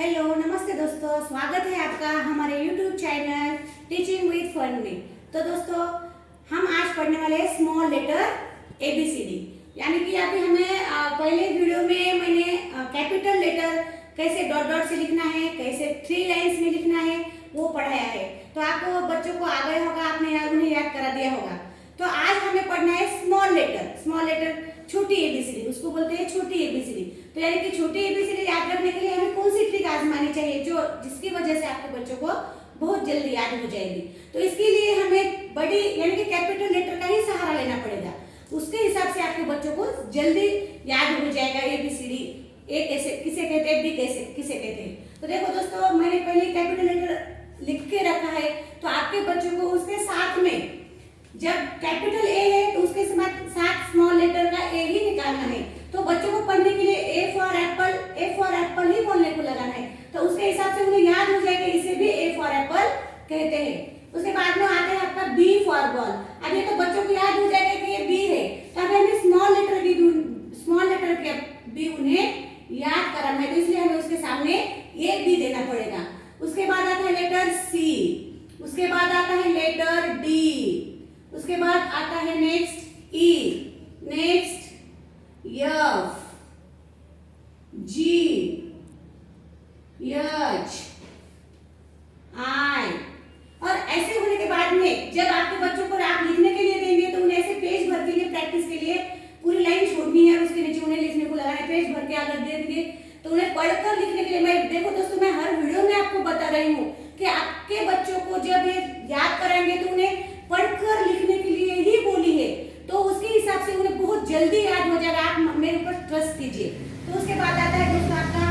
Hello नमस्ते दोस्तों, स्वागत है आपका हमारे YouTube channel teaching with fun में। तो दोस्तों हम आज पढ़ने वाले हैं स्मॉल लेटर ABCD, यानी कि अभी हमें पहले वीडियो में मैंने कैपिटल लेटर कैसे डॉट डॉट से लिखना है, कैसे 3 लाइन्स में लिखना है वो पढ़ाया है। तो आपको बच्चों को आ गया होगा, आपने उन्हें याद करा दिया होगा। तो आज हमें पढ़ना है स्मॉल लेटर छोटी ABCD, उसको बोलते हैं छोटी ABCD। तो यानी कि छोटी ABCD याद रखने के लिए हमें कौन सी ट्रिक आजमानी चाहिए जो जिसकी वजह से आपके बच्चों को बहुत जल्दी याद हो जाएगी। तो इसके लिए हमें बड़ी यानी कि कैपिटल लेटर का ही सहारा लेना पड़ेगा, उसके हिसाब से आपके बच्चों को जल्दी याद हो जाएगा ABCD। ए कैसे किसे कहते हैं, बी कैसे किसे कहते हैं। तो देखो दोस्तों, मैंने पहले कैपिटल लेटर लिख के रखा है, तो आपके बच्चों को उसके साथ में जब कैपिटल ए है तो उसके साथ स्मॉल लेटर का ए ही निकालना है। तो बच्चों को पढ़ने के लिए ए फॉर एप्पल ही बोलने को लगाना है, तो उसके हिसाब से उन्हें याद हो जाएगा, इसे भी ए फॉर एप्पल कहते हैं। उसके बाद में आता है आपका बी फॉर बॉल। अब ये तो बच्चों को याद हो जाएगा कि ये बी है, तो हमें स्मॉल लेटर के बी उन्हें याद कराना है, तो इसलिए हमें उसके सामने एक बी देना पड़ेगा। उसके बाद आता है लेटर सी, उसके बाद आता है लेटर डी, उसके बाद आता है नेक्स्ट ई, नेक्स्ट एफ, जी, एच, आई। और ऐसे होने के बाद में जब आपके बच्चों को आप लिखने के लिए देंगे तो उन्हें ऐसे पेज भर के लिए प्रैक्टिस के लिए पूरी लाइन छोड़नी है और उसके नीचे उन्हें लिखने को लगाना है। पेज भर के अगर दे देंगे तो उन्हें पढ़कर लिखने के लिए, मैं देखो दोस्तों, मैं हर वीडियो में आपको बता रही हूँ कि आपके बच्चों को जब ये याद कराएंगे तो उन्हें पढ़कर लिखने के लिए ही बोली है, तो उसके हिसाब से उन्हें बहुत जल्दी याद हो जाएगा। आप मेरे ऊपर ट्रस्ट कीजिए। तो उसके बाद आता है दोस्तों आपका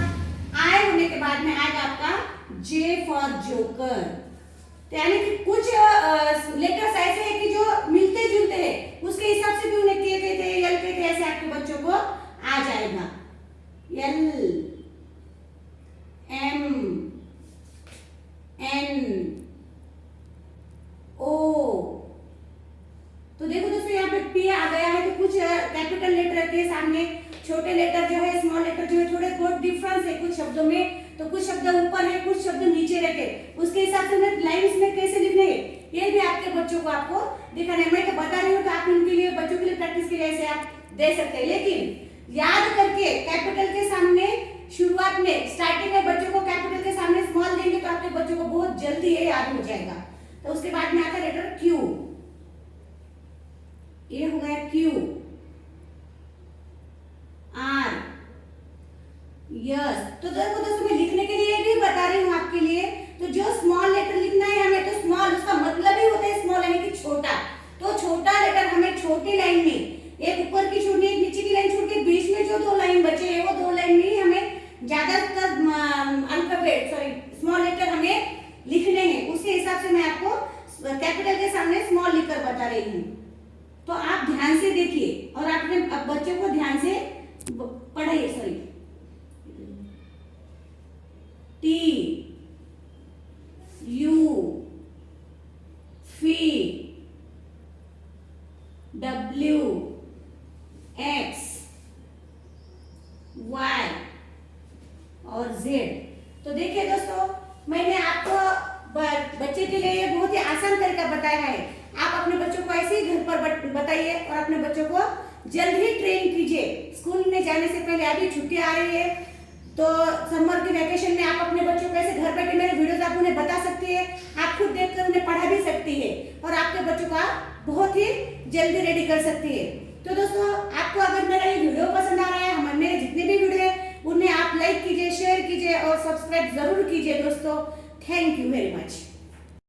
आई, होने के बाद में आएगा आपका जे फॉर जोकर। तो यानी कि कुछ लेटर्स ऐसे हैं कि जो मिलते जुलते हैं, उसके हिसाब से भी उन्हें के कहते हैं, एल कहते हैं, ऐसे आपके बच्चों को आ जाएगा। एल, एम, एन, ओ। तो देखो दोस्तों यहाँ पे पी आ गया है, तो कुछ कैपिटल लेटर के सामने छोटे लेटर जो है, स्मॉल लेटर जो है, थोड़े बहुत डिफरेंस है कुछ शब्दों में। तो कुछ शब्द ऊपर है, कुछ शब्द नीचे रखे, उसके हिसाब से लाइन्स में कैसे लिखने हैं ये भी आपके बच्चों को आपको दिखाना है। मैं तो बता रही हूँ, तो आप उनके लिए बच्चों के लिए प्रैक्टिस के लिए ऐसे आप दे सकते हैं, लेकिन याद करके कैपिटल के सामने शुरुआत में स्टार्टिंग में बच्चों को कैपिटल के सामने स्मॉल देंगे तो आपके बच्चों को बहुत जल्दी ये याद हो जाएगा। तो उसके बाद में आता है लेटर क्यू, ये हो गया क्यू, आर, यस। तो देखो दोस्तों, मैं लिखने के लिए भी बता रही हूँ आपके लिए। तो जो स्मॉल लेटर लिखना है हमें, तो स्मॉल उसका मतलब ही होता है स्मॉल यानी कि छोटा। तो छोटा लेटर हमें छोटी लाइन में, एक ऊपर की छोड़नी, एक नीचे की लाइन छोड़ के बीच में जो 2 लाइन बचे हैं वो 2 लाइन में ही हमें ज्यादातर अल्फाबेट स्मॉल लेटर हमें लिखने हैं। उसके हिसाब से मैं आपको कैपिटल के सामने स्मॉल लिखकर बता रही हूँ। तो आप ध्यान से देखिए और अपने बच्चों को ध्यान से पढ़ाइए। T, U, V, W, X, Y और जेड। तो देखिए दोस्तों, मैंने आपको बच्चे के लिए बहुत ही आसान तरीका बताया है। आप अपने बच्चों को ऐसे ही घर पर बताइए और अपने बच्चों को जल्द ही ट्रेन कीजिए। स्कूल में जाने से पहले, अभी छुट्टी आ रही है तो समर के वैकेशन में आप अपने बच्चों को ऐसे घर बैठे मेरे वीडियोस आप उन्हें बता सकती है, आप खुद देखकर उन्हें पढ़ा भी सकती है और आपके बच्चों को आप बहुत ही जल्दी रेडी कर सकती है। तो दोस्तों, आपको अगर मेरा ये वीडियो पसंद आ रहा है, हमारे मेरे जितने भी वीडियो है उन्हें आप लाइक कीजिए, शेयर कीजिए और सब्सक्राइब जरूर कीजिए दोस्तों। Thank you very much.